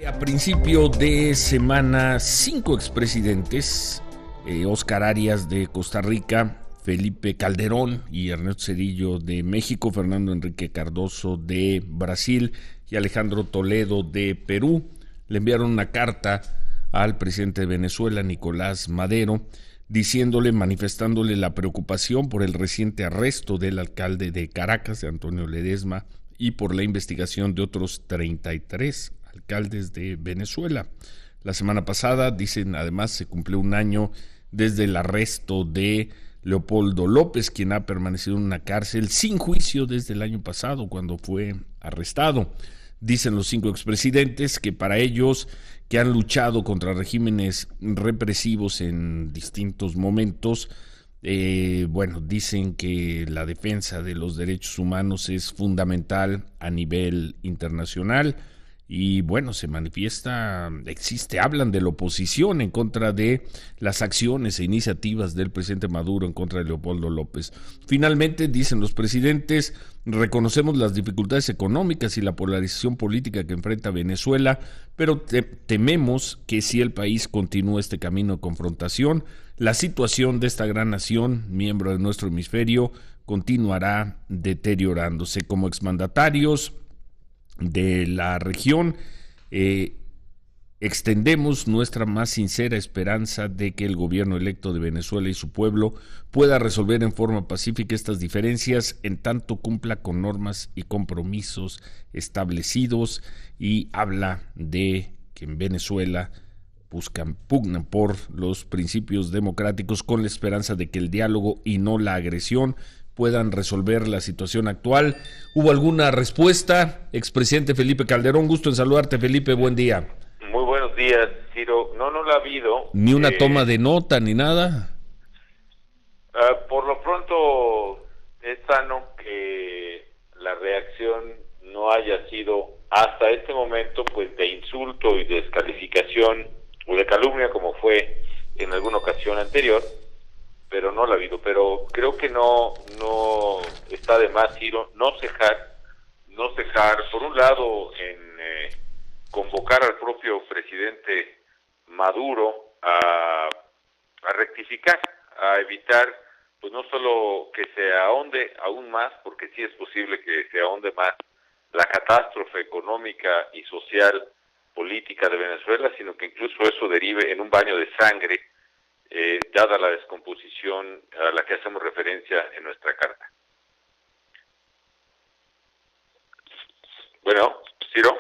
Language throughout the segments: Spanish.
A principio de semana, 5 expresidentes, Óscar Arias de Costa Rica, Felipe Calderón y Ernesto Zedillo de México, Fernando Enrique Cardoso de Brasil y Alejandro Toledo de Perú, le enviaron una carta al presidente de Venezuela, Nicolás Maduro, manifestándole la preocupación por el reciente arresto del alcalde de Caracas, de Antonio Ledesma, y por la investigación de otros 33 alcaldes de Venezuela. La semana pasada, dicen, además se cumplió un año desde el arresto de Leopoldo López, quien ha permanecido en una cárcel sin juicio desde el año pasado, cuando fue arrestado. Dicen los 5 expresidentes que para ellos, que han luchado contra regímenes represivos en distintos momentos, dicen que la defensa de los derechos humanos es fundamental a nivel internacional. Y se manifiesta, hablan de la oposición en contra de las acciones e iniciativas del presidente Maduro en contra de Leopoldo López. Finalmente, dicen los presidentes, reconocemos las dificultades económicas y la polarización política que enfrenta Venezuela, pero tememos que si el país continúa este camino de confrontación, la situación de esta gran nación, miembro de nuestro hemisferio, continuará deteriorándose. Como exmandatarios de la región, extendemos nuestra más sincera esperanza de que el gobierno electo de Venezuela y su pueblo pueda resolver en forma pacífica estas diferencias en tanto cumpla con normas y compromisos establecidos, y habla de que en Venezuela pugnan por los principios democráticos con la esperanza de que el diálogo y no la agresión puedan resolver la situación actual. ¿Hubo alguna respuesta? Expresidente Felipe Calderón, gusto en saludarte, Felipe, buen día. Muy buenos días, Ciro. No la ha habido. ¿Ni una toma de nota, ni nada? Por lo pronto, es sano que la reacción no haya sido, hasta este momento, pues de insulto y descalificación o de calumnia, como fue en alguna ocasión anterior, pero no la ha habido. Pero creo que no está de más, Ciro, no cejar, por un lado, en convocar al propio presidente Maduro a rectificar, a evitar, pues no solo que se ahonde aún más, porque sí es posible que se ahonde más la catástrofe económica y social, política de Venezuela, sino que incluso eso derive en un baño de sangre, dada la descomposición a la que hacemos referencia en nuestra carta. Bueno, Ciro.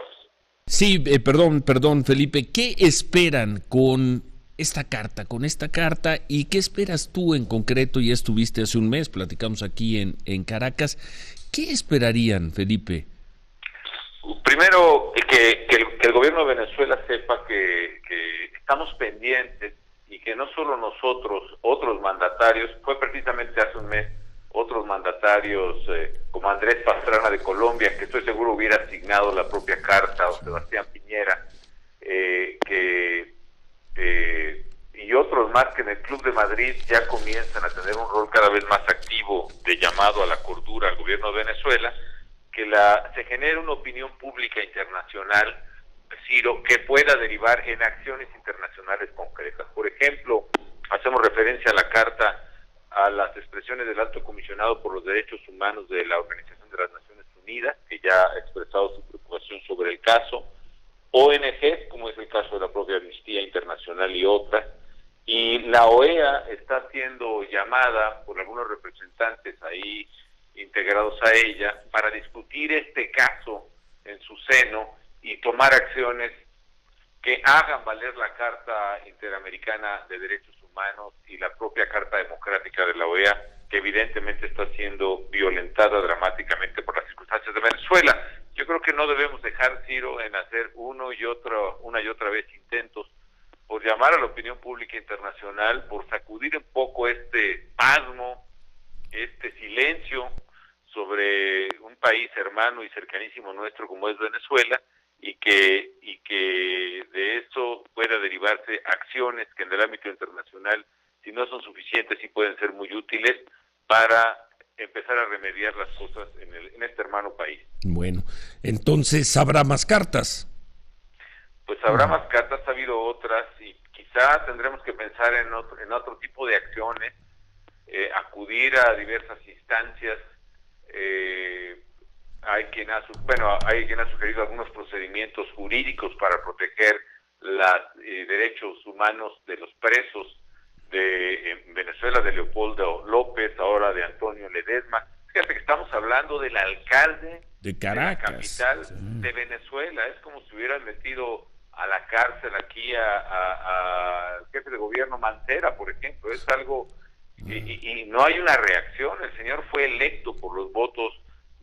Sí, perdón, Felipe, ¿qué esperan con esta carta, y qué esperas tú en concreto? Ya estuviste hace un mes, platicamos aquí en Caracas. ¿Qué esperarían, Felipe? Primero, que el gobierno de Venezuela sepa que estamos pendientes, y que no solo nosotros, otros mandatarios, fue precisamente hace un mes, otros mandatarios como Andrés Pastrana de Colombia, que estoy seguro hubiera asignado la propia carta, o Sebastián Piñera, y otros más que en el Club de Madrid ya comienzan a tener un rol cada vez más activo de llamado a la cordura al gobierno de Venezuela, que se genere una opinión pública internacional, Ciro, que pueda derivar en acciones internacionales concretas. Por ejemplo, hacemos referencia a la carta, a las expresiones del Alto Comisionado por los Derechos Humanos de la Organización de las Naciones Unidas, que ya ha expresado su preocupación sobre el caso, ONGs, como es el caso de la propia Amnistía Internacional y otras, y la OEA está siendo llamada por algunos representantes ahí integrados a ella para discutir este caso en su seno y tomar acciones que hagan valer la Carta Interamericana de Derechos Humanos y la propia Carta Democrática de la OEA, que evidentemente está siendo violentada dramáticamente por las circunstancias de Venezuela. Yo creo que no debemos dejar, Ciro, en hacer una y otra vez intentos por llamar a la opinión pública internacional, por sacudir un poco este pasmo, este silencio sobre un país hermano y cercanísimo nuestro como es Venezuela, y que de eso pueda derivarse acciones que en el ámbito internacional, si no son suficientes, sí pueden ser muy útiles para empezar a remediar las cosas en este hermano país. Bueno, entonces habrá más cartas. pues habrá más cartas, ha habido otras, y quizá tendremos que pensar en otro tipo de acciones, acudir a diversas instancias. Hay quien ha sugerido algunos procedimientos jurídicos para proteger los derechos humanos de los presos de Venezuela, de Leopoldo López, ahora de Antonio Ledesma. Fíjate que estamos hablando del alcalde de Caracas, de la capital de Venezuela. Es como si hubieran metido a la cárcel aquí al jefe de gobierno Mancera, por ejemplo. Es algo, y no hay una reacción. El señor fue electo por los votos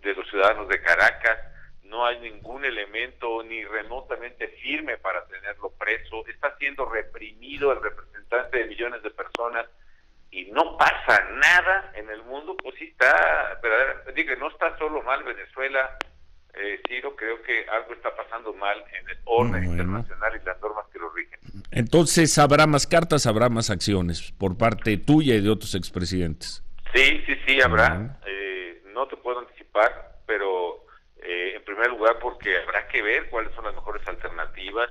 de los ciudadanos de Caracas. No hay ningún elemento ni remotamente firme para tenerlo preso. Está siendo reprimido el representante de millones de personas y no pasa nada en el mundo. Pues sí está, digo, no está solo mal Venezuela, Ciro, creo que algo está pasando mal en el orden internacional y las normas que lo rigen. Entonces habrá más cartas, habrá más acciones por parte tuya y de otros expresidentes. Sí, habrá. No te puedo anticipar, pero en primer lugar porque habrá que ver cuáles son las mejores alternativas.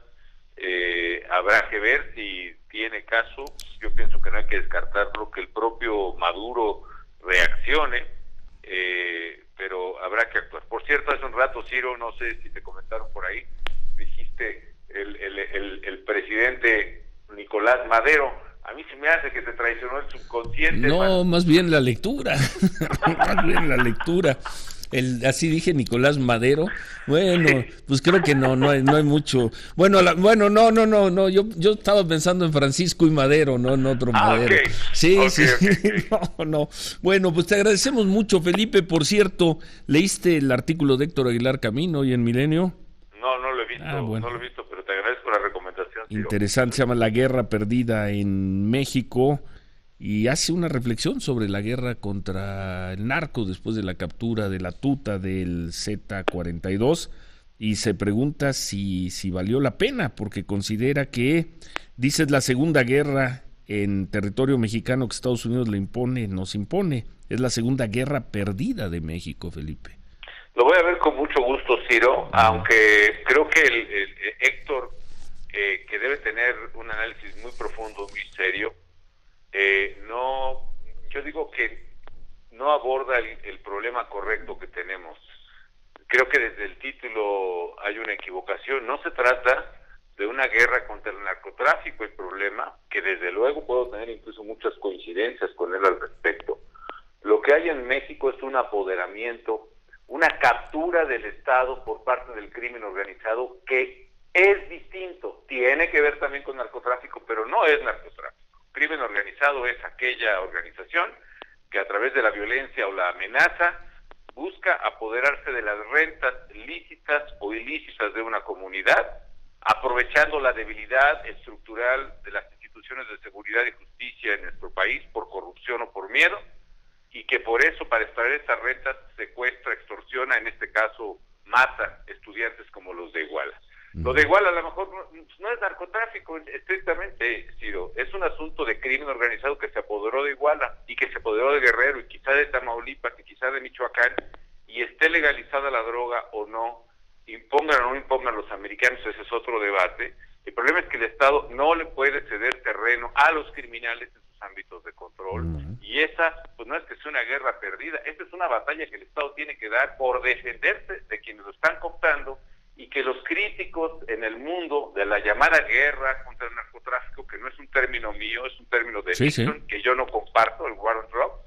Habrá que ver si tiene caso. Yo pienso que no hay que descartarlo, que el propio Maduro reaccione, pero habrá que actuar. Por cierto, hace un rato, Ciro, no sé si te comentaron por ahí, dijiste el presidente Nicolás Maduro. A mí se me hace que te traicionó el subconsciente. No, más bien la lectura. Más bien la lectura. Así dije, Nicolás Madero. Bueno, pues creo que no hay mucho. Bueno, no. Yo estaba pensando en Francisco y Madero, no en otro Madero. Okay. Sí. Okay. No. Bueno, pues te agradecemos mucho, Felipe. Por cierto, ¿leíste el artículo de Héctor Aguilar Camino y en Milenio? No lo he visto, bueno. No lo he visto, pero te agradezco la recomendación, Ciro. Interesante, se llama La Guerra Perdida en México. Y hace una reflexión sobre la guerra contra el narco después de la captura de la tuta del Z-42 y se pregunta si valió la pena, porque considera que, dice, es la segunda guerra en territorio mexicano que Estados Unidos nos impone. Es la segunda guerra perdida de México, Felipe. Lo voy a ver con mucho gusto, Ciro, aunque creo que el Héctor, que debe tener un análisis muy profundo, muy serio, yo digo que no aborda el problema correcto que tenemos. Creo que desde el título hay una equivocación. No se trata de una guerra contra el narcotráfico, el problema, que desde luego puedo tener incluso muchas coincidencias con él al respecto. Lo que hay en México es un apoderamiento, una captura del Estado por parte del crimen organizado que es distinto. Tiene que ver también con narcotráfico, pero no es narcotráfico. Crimen organizado es aquella organización que a través de la violencia o la amenaza busca apoderarse de las rentas lícitas o ilícitas de una comunidad, aprovechando la debilidad estructural de las instituciones de seguridad y justicia en nuestro país por corrupción o por miedo, y que por eso, para extraer esas rentas, secuestra, extorsiona, en este caso mata estudiantes como los de Iguala. Lo de Iguala a lo mejor no es narcotráfico estrictamente, Ciro, es un asunto de crimen organizado que se apoderó de Iguala y que se apoderó de Guerrero y quizá de Tamaulipas y quizá de Michoacán, y esté legalizada la droga o no, impongan o no impongan los americanos, ese es otro debate. El problema es que el Estado no le puede ceder terreno a los criminales en sus ámbitos de control, y esa pues no es que sea una guerra perdida, esta es una batalla que el Estado tiene que dar por defenderse de quienes lo están cooptando, y que los críticos en el mundo de la llamada guerra contra el narcotráfico, que no es un término mío, es un término de Nixon, que yo no comparto, el war on drugs,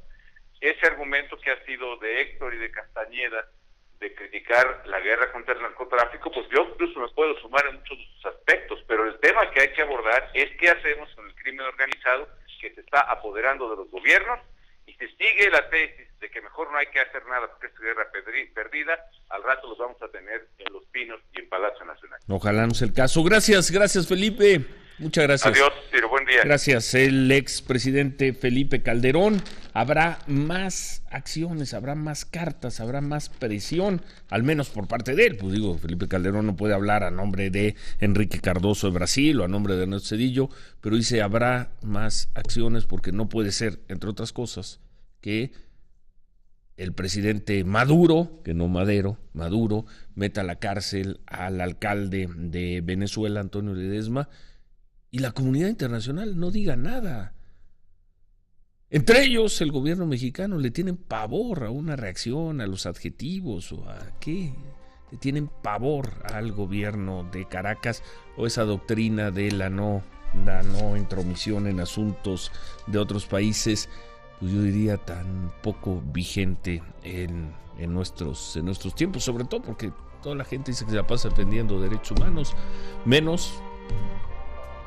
ese argumento que ha sido de Héctor y de Castañeda, de criticar la guerra contra el narcotráfico, pues yo incluso me puedo sumar en muchos de sus aspectos, pero el tema que hay que abordar es qué hacemos con el crimen organizado que se está apoderando de los gobiernos, y se sigue la tesis de que mejor no hay que hacer nada porque es guerra perdida, al rato los vamos a tener en Los Pinos y en Palacio Nacional. Ojalá no sea el caso. Gracias Felipe. Muchas gracias. Adiós, Ciro, buen día. Gracias, el expresidente Felipe Calderón. Habrá más acciones, habrá más cartas, habrá más presión, al menos por parte de él. Pues digo, Felipe Calderón no puede hablar a nombre de Enrique Cardoso de Brasil o a nombre de Ernesto Zedillo, pero dice habrá más acciones porque no puede ser, entre otras cosas, que el presidente Maduro, que no Madero, Maduro, meta a la cárcel al alcalde de Venezuela, Antonio Ledezma, y la comunidad internacional no diga nada. Entre ellos, el gobierno mexicano le tienen pavor a una reacción, a los adjetivos o a qué. Le tienen pavor al gobierno de Caracas o esa doctrina de la no intromisión en asuntos de otros países, pues yo diría tan poco vigente en nuestros tiempos, sobre todo porque toda la gente dice que se la pasa defendiendo derechos humanos, menos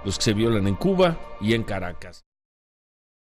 los que se violan en Cuba y en Caracas.